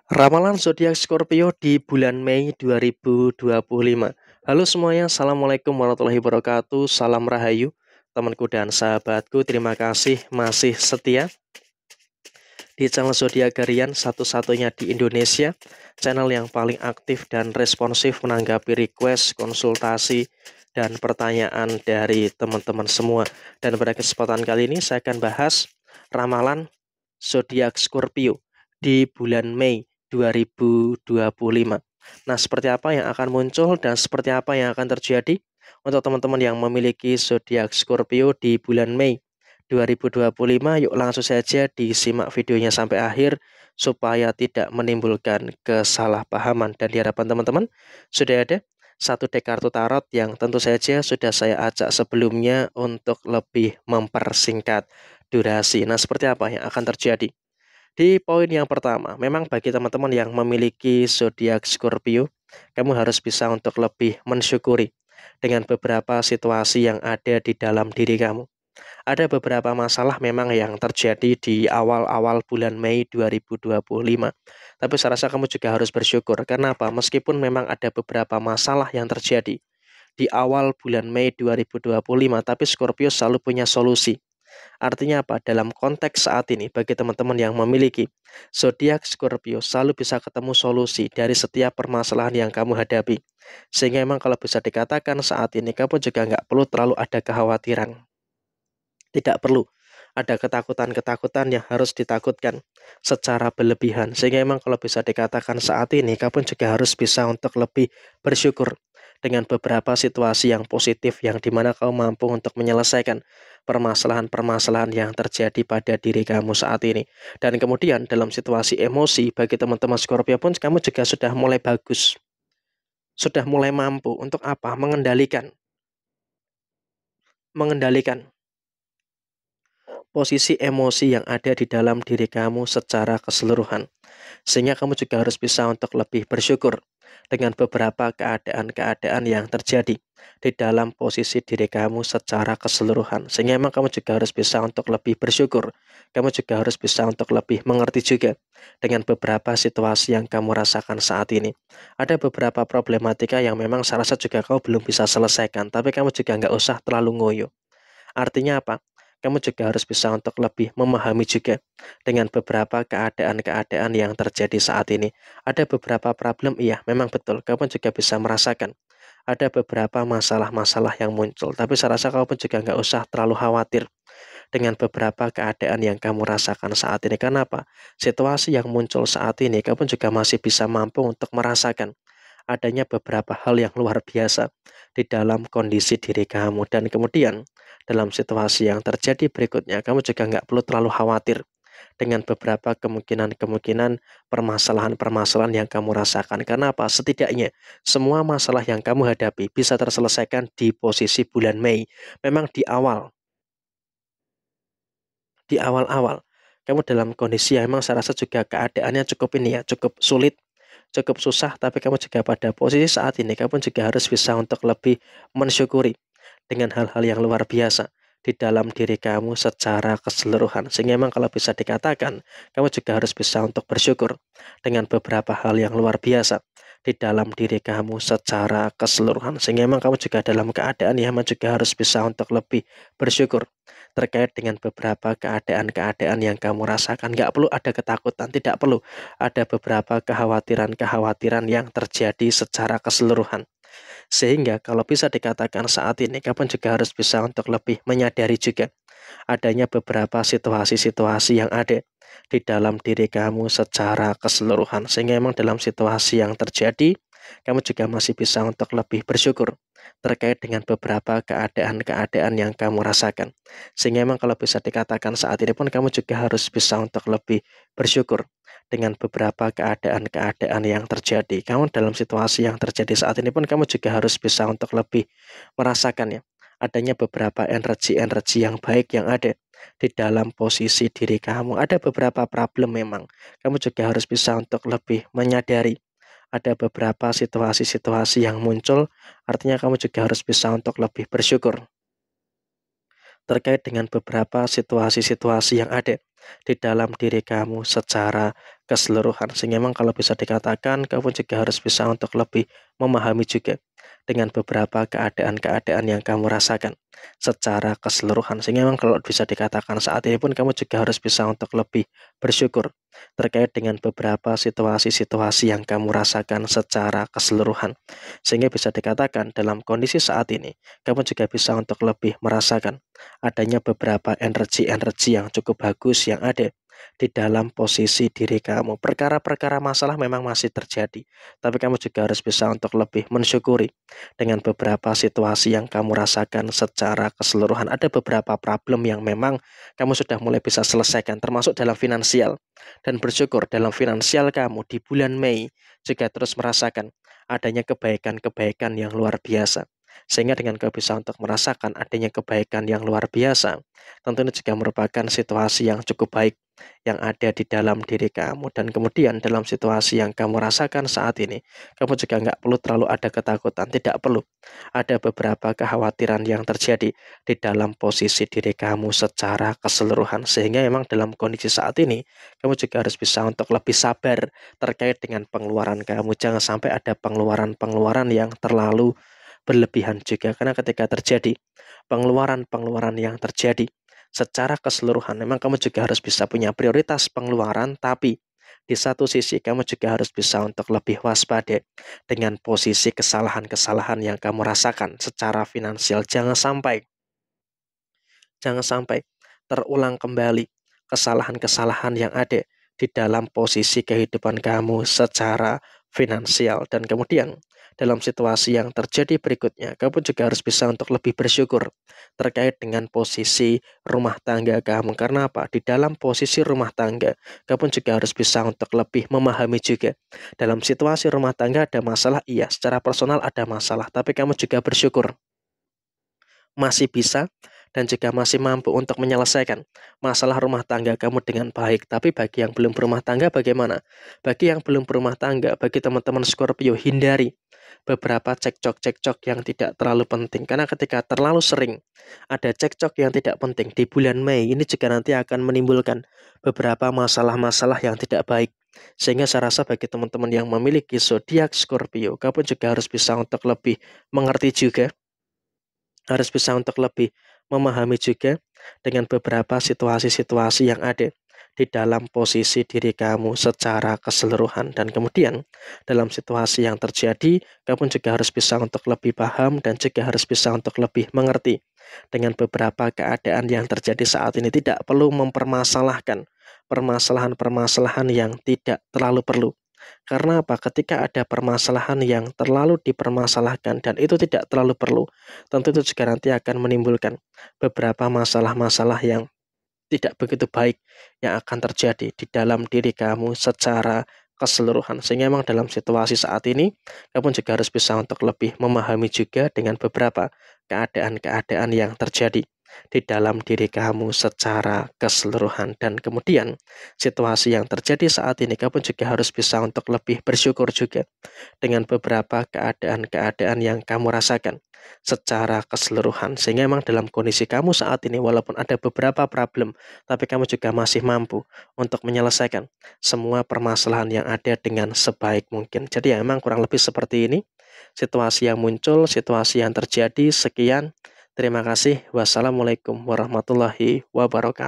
Ramalan zodiak Scorpio di bulan Mei 2025. Halo semuanya, Assalamualaikum warahmatullahi wabarakatuh. Salam Rahayu, temanku dan sahabatku. Terima kasih masih setia di channel Zodiak Harian satu-satunya di Indonesia. Channel yang paling aktif dan responsif menanggapi request, konsultasi, dan pertanyaan dari teman-teman semua. Dan pada kesempatan kali ini saya akan bahas ramalan zodiak Scorpio di bulan Mei 2025. Nah, seperti apa yang akan muncul dan seperti apa yang akan terjadi untuk teman-teman yang memiliki zodiak Scorpio di bulan Mei 2025? Yuk langsung saja disimak videonya sampai akhir supaya tidak menimbulkan kesalahpahaman. Dan di hadapan teman-teman sudah ada satu deck kartu tarot yang tentu saja sudah saya ajak sebelumnya untuk lebih mempersingkat durasi. Nah, seperti apa yang akan terjadi? Di poin yang pertama, memang bagi teman-teman yang memiliki zodiak Scorpio, kamu harus bisa untuk lebih mensyukuri dengan beberapa situasi yang ada di dalam diri kamu. Ada beberapa masalah memang yang terjadi di awal-awal bulan Mei 2025. Tapi saya rasa kamu juga harus bersyukur. Kenapa? Meskipun memang ada beberapa masalah yang terjadi di awal bulan Mei 2025, tapi Scorpio selalu punya solusi. Artinya apa? Dalam konteks saat ini, bagi teman-teman yang memiliki zodiak Scorpio, selalu bisa ketemu solusi dari setiap permasalahan yang kamu hadapi. Sehingga memang kalau bisa dikatakan saat ini, kamu juga nggak perlu terlalu ada kekhawatiran. Tidak perlu ada ketakutan-ketakutan yang harus ditakutkan secara berlebihan. Sehingga memang kalau bisa dikatakan saat ini, kamu juga harus bisa untuk lebih bersyukur dengan beberapa situasi yang positif yang dimana kamu mampu untuk menyelesaikan permasalahan-permasalahan yang terjadi pada diri kamu saat ini. Dan kemudian dalam situasi emosi bagi teman-teman Scorpio pun kamu juga sudah mulai bagus. Sudah mulai mampu untuk apa? Mengendalikan posisi emosi yang ada di dalam diri kamu secara keseluruhan. Sehingga kamu juga harus bisa untuk lebih bersyukur dengan beberapa keadaan-keadaan yang terjadi di dalam posisi diri kamu secara keseluruhan. Sehingga memang kamu juga harus bisa untuk lebih bersyukur. Kamu juga harus bisa untuk lebih mengerti juga dengan beberapa situasi yang kamu rasakan saat ini. Ada beberapa problematika yang memang saya rasa juga kamu belum bisa selesaikan, tapi kamu juga nggak usah terlalu ngoyo. Artinya apa? Kamu juga harus bisa untuk lebih memahami juga dengan beberapa keadaan-keadaan yang terjadi saat ini. Ada beberapa problem, iya, memang betul. Kamu juga bisa merasakan ada beberapa masalah-masalah yang muncul. Tapi saya rasa kamu pun juga nggak usah terlalu khawatir dengan beberapa keadaan yang kamu rasakan saat ini. Kenapa? Situasi yang muncul saat ini, kamu juga masih bisa mampu untuk merasakan adanya beberapa hal yang luar biasa di dalam kondisi diri kamu. Dan kemudian dalam situasi yang terjadi berikutnya, kamu juga nggak perlu terlalu khawatir dengan beberapa kemungkinan-kemungkinan permasalahan-permasalahan yang kamu rasakan. Karena apa? Setidaknya semua masalah yang kamu hadapi bisa terselesaikan di posisi bulan Mei. Memang di awal-awal kamu dalam kondisi yang memang saya rasa juga keadaannya cukup ini ya, cukup sulit, cukup susah, tapi kamu juga pada posisi saat ini kamu juga harus bisa untuk lebih mensyukuri dengan hal-hal yang luar biasa di dalam diri kamu secara keseluruhan. Sehingga memang kalau bisa dikatakan, kamu juga harus bisa untuk bersyukur dengan beberapa hal yang luar biasa di dalam diri kamu secara keseluruhan. Sehingga memang kamu juga dalam keadaan yang memang juga harus bisa untuk lebih bersyukur terkait dengan beberapa keadaan-keadaan yang kamu rasakan. Nggak perlu ada ketakutan, tidak perlu ada beberapa kekhawatiran-kekhawatiran yang terjadi secara keseluruhan. Sehingga kalau bisa dikatakan saat ini kamu juga harus bisa untuk lebih menyadari juga adanya beberapa situasi-situasi yang ada di dalam diri kamu secara keseluruhan. Sehingga memang dalam situasi yang terjadi, kamu juga masih bisa untuk lebih bersyukur terkait dengan beberapa keadaan-keadaan yang kamu rasakan. Sehingga memang kalau bisa dikatakan saat ini pun kamu juga harus bisa untuk lebih bersyukur dengan beberapa keadaan-keadaan yang terjadi. Kamu dalam situasi yang terjadi saat ini pun kamu juga harus bisa untuk lebih merasakan ya adanya beberapa energi-energi yang baik yang ada di dalam posisi diri kamu. Ada beberapa problem memang. Kamu juga harus bisa untuk lebih menyadari ada beberapa situasi-situasi yang muncul, artinya kamu juga harus bisa untuk lebih bersyukur terkait dengan beberapa situasi-situasi yang ada di dalam diri kamu secara keseluruhan. Sehingga memang kalau bisa dikatakan kamu juga harus bisa untuk lebih memahami juga dengan beberapa keadaan-keadaan yang kamu rasakan secara keseluruhan. Sehingga memang kalau bisa dikatakan saat ini pun kamu juga harus bisa untuk lebih bersyukur terkait dengan beberapa situasi-situasi yang kamu rasakan secara keseluruhan. Sehingga bisa dikatakan dalam kondisi saat ini, kamu juga bisa untuk lebih merasakan adanya beberapa energi-energi yang cukup bagus yang ada di dalam posisi diri kamu. Perkara-perkara masalah memang masih terjadi, tapi kamu juga harus bisa untuk lebih mensyukuri dengan beberapa situasi yang kamu rasakan secara keseluruhan. Ada beberapa problem yang memang kamu sudah mulai bisa selesaikan, termasuk dalam finansial. Dan bersyukur dalam finansial kamu di bulan Mei juga terus merasakan adanya kebaikan-kebaikan yang luar biasa. Sehingga dengan kau bisa untuk merasakan adanya kebaikan yang luar biasa, tentu ini juga merupakan situasi yang cukup baik yang ada di dalam diri kamu. Dan kemudian dalam situasi yang kamu rasakan saat ini, kamu juga nggak perlu terlalu ada ketakutan, tidak perlu ada beberapa kekhawatiran yang terjadi di dalam posisi diri kamu secara keseluruhan. Sehingga memang dalam kondisi saat ini, kamu juga harus bisa untuk lebih sabar terkait dengan pengeluaran kamu. Jangan sampai ada pengeluaran-pengeluaran yang terlalu berlebihan juga, karena ketika terjadi pengeluaran-pengeluaran yang terjadi secara keseluruhan, memang kamu juga harus bisa punya prioritas pengeluaran, tapi di satu sisi kamu juga harus bisa untuk lebih waspada dengan posisi kesalahan-kesalahan yang kamu rasakan secara finansial. Jangan sampai terulang kembali kesalahan-kesalahan yang ada di dalam posisi kehidupan kamu secara finansial. Dan kemudian dalam situasi yang terjadi berikutnya, kamu juga harus bisa untuk lebih bersyukur terkait dengan posisi rumah tangga kamu. Karena apa? Di dalam posisi rumah tangga, kamu juga harus bisa untuk lebih memahami juga. Dalam situasi rumah tangga ada masalah, iya, secara personal ada masalah, tapi kamu juga bersyukur masih bisa dan juga masih mampu untuk menyelesaikan masalah rumah tangga kamu dengan baik. Tapi bagi yang belum berumah tangga bagaimana? Bagi yang belum berumah tangga, bagi teman-teman Scorpio, hindari beberapa cekcok-cekcok yang tidak terlalu penting. Karena ketika terlalu sering ada cekcok yang tidak penting di bulan Mei, ini juga nanti akan menimbulkan beberapa masalah-masalah yang tidak baik. Sehingga saya rasa bagi teman-teman yang memiliki zodiak Scorpio, kamu juga harus bisa untuk lebih mengerti juga, harus bisa untuk lebih memahami juga dengan beberapa situasi-situasi yang ada di dalam posisi diri kamu secara keseluruhan. Dan kemudian dalam situasi yang terjadi, kamu juga harus bisa untuk lebih paham dan juga harus bisa untuk lebih mengerti dengan beberapa keadaan yang terjadi saat ini. Tidak perlu mempermasalahkan permasalahan-permasalahan yang tidak terlalu perlu. Karena apa? Ketika ada permasalahan yang terlalu dipermasalahkan dan itu tidak terlalu perlu, tentu itu juga nanti akan menimbulkan beberapa masalah-masalah yang tidak begitu baik yang akan terjadi di dalam diri kamu secara keseluruhan. Sehingga memang dalam situasi saat ini, kamu juga harus bisa untuk lebih memahami juga dengan beberapa keadaan-keadaan yang terjadi di dalam diri kamu secara keseluruhan. Dan kemudian situasi yang terjadi saat ini, kamu juga harus bisa untuk lebih bersyukur juga dengan beberapa keadaan-keadaan yang kamu rasakan secara keseluruhan. Sehingga memang dalam kondisi kamu saat ini, walaupun ada beberapa problem, tapi kamu juga masih mampu untuk menyelesaikan semua permasalahan yang ada dengan sebaik mungkin. Jadi ya memang kurang lebih seperti ini situasi yang muncul, situasi yang terjadi. Sekian, terima kasih. Wassalamualaikum warahmatullahi wabarakatuh.